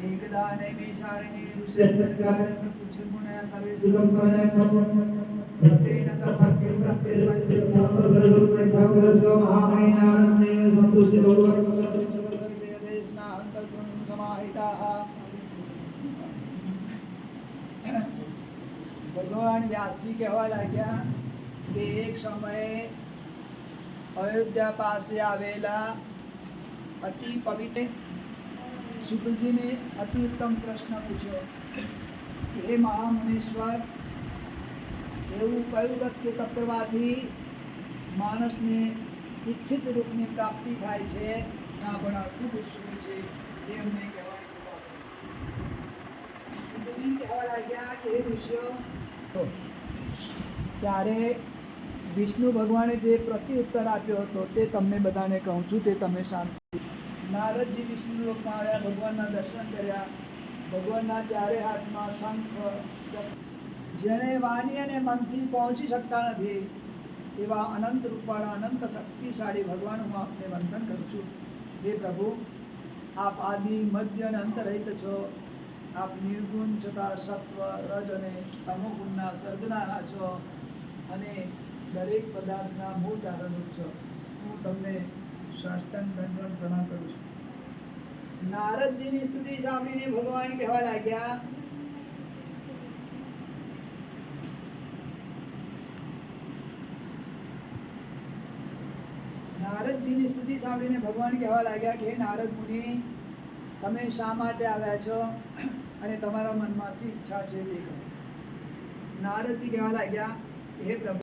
एकदा नैमिषारण्ये ऋषिसर्गाय पुच्छमुनया सर्वे सुखं प्रत्येन तथाप्यं प्रत्येकं महामहिनानन्दे समाहिताः। भगवान व्यास जी कहवा लाग्या कि एक समय अयोध्या पासे आवेला अति पवित्र शुद्ध जी ने अति उत्तम प्रश्न पूछो कि हे महामुनीश्वर એવું કયું વ્રત કે તપ કરવાથી માણસને ઈચ્છિત રૂપની પ્રાપ્તિ થાય છે ના પણ ખૂબ શુદ્ધ છે એ અમને કહેવાય કહેવા લાગ્યા કે હે ઋષિઓ ત્યારે વિષ્ણુ ભગવાને જે પ્રત્યુત્તર આપ્યો હતો તે તમને બધાને કહું છું તે તમે શાંતિ। નારદજી વિષ્ણુ લોકમાં આવ્યા, ભગવાનના દર્શન કર્યા, ભગવાનના ચારે હાથમાં શંખ જેણે વાણી અને મનથી પહોંચી શકતા નથી એવા અનંત રૂપાળા અનંત શક્તિશાળી ભગવાન હું આપને વંદન કરું છું। હે પ્રભુ, આપ આદિ મધ્ય અને અંતરહિત છો, આપ નિર્ગુણ છતાં સત્વ રજ અને તમોગુણના સર્જનારા છો અને દરેક પદાર્થના મૂળ કારણરૂપ છો। હું તમને સાષ્ટાંગ દંડવત પ્રણામ કરું છું। નારદજીની સ્તુતિ સાંભળીને ભગવાન કહેવા લાગ્યા નારદજીની સ્તુતિ સાંભળીને ભગવાન કહેવા લાગ્યા કે હે નારદ મુનિ, તમે શા માટે આવ્યા છો અને તમારા મનમાં શી ઈચ્છા છે તે કહો। નારદજી કહેવા લાગ્યા હે પ્રભુ,